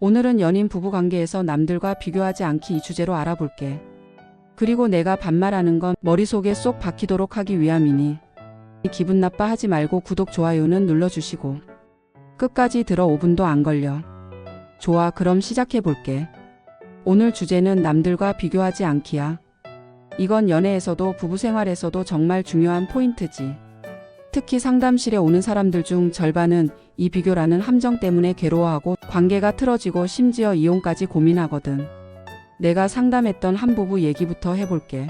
오늘은 연인 부부 관계에서 남들과 비교하지 않기 이 주제로 알아볼게. 그리고 내가 반말하는 건 머릿속에 쏙 박히도록 하기 위함이니 기분 나빠하지 말고 구독, 좋아요는 눌러주시고 끝까지 들어 5분도 안 걸려. 좋아, 그럼 시작해볼게. 오늘 주제는 남들과 비교하지 않기야. 이건 연애에서도 부부 생활에서도 정말 중요한 포인트지. 특히 상담실에 오는 사람들 중 절반은 이 비교라는 함정 때문에 괴로워하고 관계가 틀어지고 심지어 이혼까지 고민하거든. 내가 상담했던 한 부부 얘기부터 해볼게.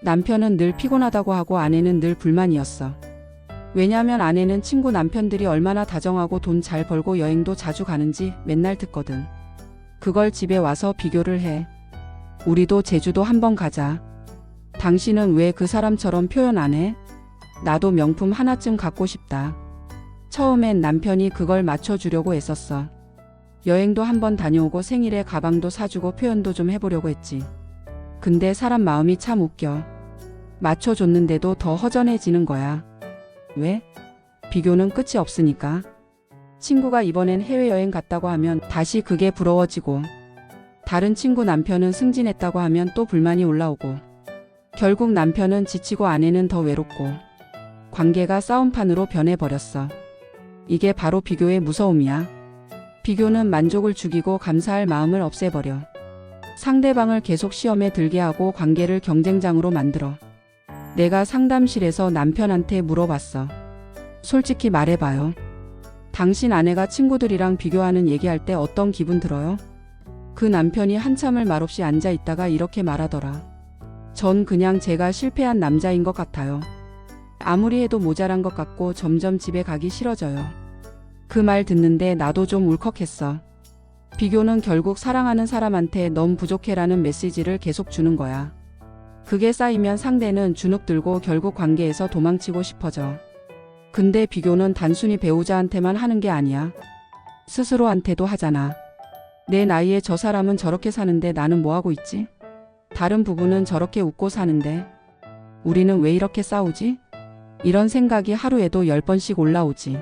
남편은 늘 피곤하다고 하고 아내는 늘 불만이었어. 왜냐면 아내는 친구 남편들이 얼마나 다정하고 돈 잘 벌고 여행도 자주 가는지 맨날 듣거든. 그걸 집에 와서 비교를 해. 우리도 제주도 한번 가자. 당신은 왜 그 사람처럼 표현 안 해? 나도 명품 하나쯤 갖고 싶다. 처음엔 남편이 그걸 맞춰주려고 애썼어. 여행도 한번 다녀오고 생일에 가방도 사주고 표현도 좀 해보려고 했지. 근데 사람 마음이 참 웃겨. 맞춰줬는데도 더 허전해지는 거야. 왜? 비교는 끝이 없으니까. 친구가 이번엔 해외여행 갔다고 하면 다시 그게 부러워지고, 다른 친구 남편은 승진했다고 하면 또 불만이 올라오고, 결국 남편은 지치고 아내는 더 외롭고, 관계가 싸움판으로 변해버렸어. 이게 바로 비교의 무서움이야. 비교는 만족을 죽이고 감사할 마음을 없애버려. 상대방을 계속 시험에 들게 하고 관계를 경쟁장으로 만들어. 내가 상담실에서 남편한테 물어봤어. 솔직히 말해봐요. 당신 아내가 친구들이랑 비교하는 얘기할 때 어떤 기분 들어요? 그 남편이 한참을 말없이 앉아 있다가 이렇게 말하더라. 전 그냥 제가 실패한 남자인 것 같아요. 아무리 해도 모자란 것 같고 점점 집에 가기 싫어져요. 그 말 듣는데 나도 좀 울컥했어. 비교는 결국 사랑하는 사람한테 넌 부족해라는 메시지를 계속 주는 거야. 그게 쌓이면 상대는 주눅 들고 결국 관계에서 도망치고 싶어져. 근데 비교는 단순히 배우자한테만 하는 게 아니야. 스스로한테도 하잖아. 내 나이에 저 사람은 저렇게 사는데 나는 뭐하고 있지? 다른 부부는 저렇게 웃고 사는데 우리는 왜 이렇게 싸우지? 이런 생각이 하루에도 10번씩 올라오지.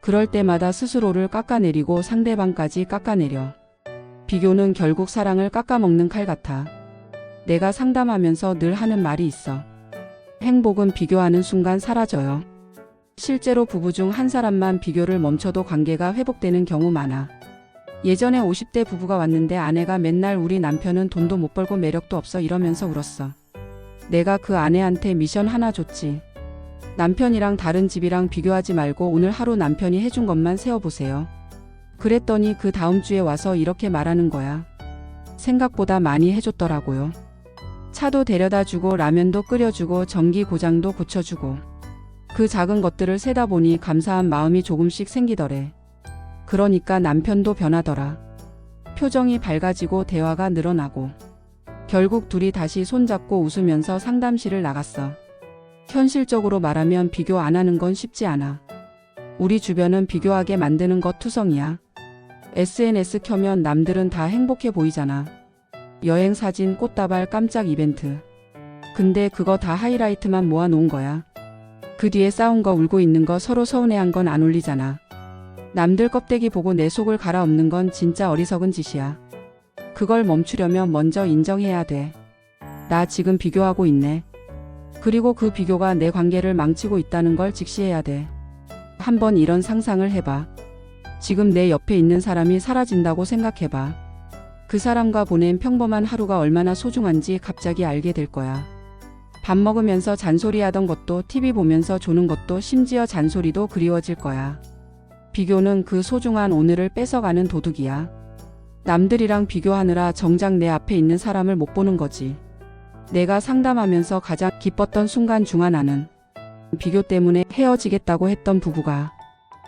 그럴 때마다 스스로를 깎아내리고 상대방까지 깎아내려. 비교는 결국 사랑을 깎아먹는 칼 같아. 내가 상담하면서 늘 하는 말이 있어. 행복은 비교하는 순간 사라져요. 실제로 부부 중 한 사람만 비교를 멈춰도 관계가 회복되는 경우 많아. 예전에 50대 부부가 왔는데 아내가 맨날 우리 남편은 돈도 못 벌고 매력도 없어 이러면서 울었어. 내가 그 아내한테 미션 하나 줬지. 남편이랑 다른 집이랑 비교하지 말고 오늘 하루 남편이 해준 것만 세어보세요. 그랬더니 그 다음 주에 와서 이렇게 말하는 거야. 생각보다 많이 해줬더라고요. 차도 데려다 주고 라면도 끓여주고 전기 고장도 고쳐주고. 그 작은 것들을 세다 보니 감사한 마음이 조금씩 생기더래. 그러니까 남편도 변하더라. 표정이 밝아지고 대화가 늘어나고. 결국 둘이 다시 손잡고 웃으면서 상담실을 나갔어. 현실적으로 말하면 비교 안 하는 건 쉽지 않아. 우리 주변은 비교하게 만드는 것 투성이야. SNS 켜면 남들은 다 행복해 보이잖아. 여행 사진, 꽃다발, 깜짝 이벤트. 근데 그거 다 하이라이트만 모아놓은 거야. 그 뒤에 싸운 거, 울고 있는 거, 서로 서운해한 건 안 올리잖아. 남들 껍데기 보고 내 속을 갈아엎는 건 진짜 어리석은 짓이야. 그걸 멈추려면 먼저 인정해야 돼. 나 지금 비교하고 있네. 그리고 그 비교가 내 관계를 망치고 있다는 걸 직시해야 돼. 한번 이런 상상을 해봐. 지금 내 옆에 있는 사람이 사라진다고 생각해봐. 그 사람과 보낸 평범한 하루가 얼마나 소중한지 갑자기 알게 될 거야. 밥 먹으면서 잔소리하던 것도, TV 보면서 조는 것도, 심지어 잔소리도 그리워질 거야. 비교는 그 소중한 오늘을 뺏어가는 도둑이야. 남들이랑 비교하느라 정작 내 앞에 있는 사람을 못 보는 거지. 내가 상담하면서 가장 기뻤던 순간 중 하나는 비교 때문에 헤어지겠다고 했던 부부가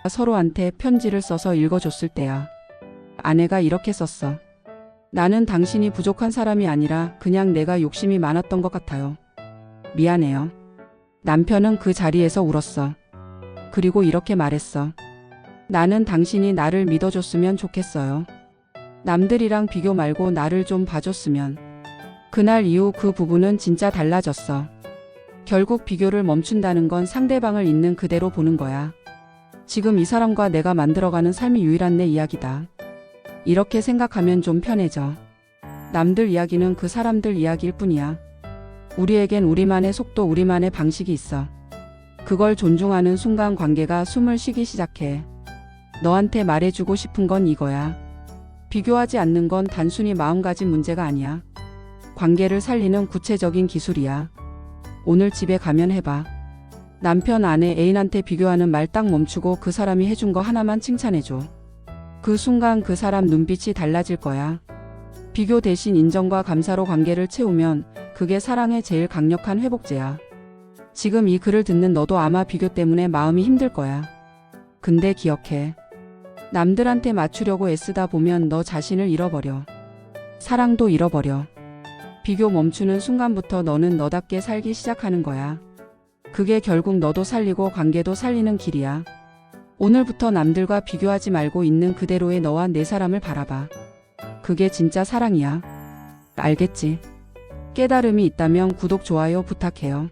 서로한테 편지를 써서 읽어줬을 때야. 아내가 이렇게 썼어. 나는 당신이 부족한 사람이 아니라 그냥 내가 욕심이 많았던 것 같아요. 미안해요. 남편은 그 자리에서 울었어. 그리고 이렇게 말했어. 나는 당신이 나를 믿어줬으면 좋겠어요. 남들이랑 비교 말고 나를 좀 봐줬으면. 그날 이후 그 부부는 진짜 달라졌어. 결국 비교를 멈춘다는 건 상대방을 있는 그대로 보는 거야. 지금 이 사람과 내가 만들어가는 삶이 유일한 내 이야기다. 이렇게 생각하면 좀 편해져. 남들 이야기는 그 사람들 이야기일 뿐이야. 우리에겐 우리만의 속도, 우리만의 방식이 있어. 그걸 존중하는 순간 관계가 숨을 쉬기 시작해. 너한테 말해주고 싶은 건 이거야. 비교하지 않는 건 단순히 마음가짐 문제가 아니야. 관계를 살리는 구체적인 기술이야. 오늘 집에 가면 해봐. 남편, 아내, 애인한테 비교하는 말 딱 멈추고 그 사람이 해준 거 하나만 칭찬해줘. 그 순간 그 사람 눈빛이 달라질 거야. 비교 대신 인정과 감사로 관계를 채우면 그게 사랑의 제일 강력한 회복제야. 지금 이 글을 듣는 너도 아마 비교 때문에 마음이 힘들 거야. 근데 기억해. 남들한테 맞추려고 애쓰다 보면 너 자신을 잃어버려. 사랑도 잃어버려. 비교 멈추는 순간부터 너는 너답게 살기 시작하는 거야. 그게 결국 너도 살리고 관계도 살리는 길이야. 오늘부터 남들과 비교하지 말고 있는 그대로의 너와 내 사람을 바라봐. 그게 진짜 사랑이야. 알겠지? 깨달음이 있다면 구독, 좋아요 부탁해요.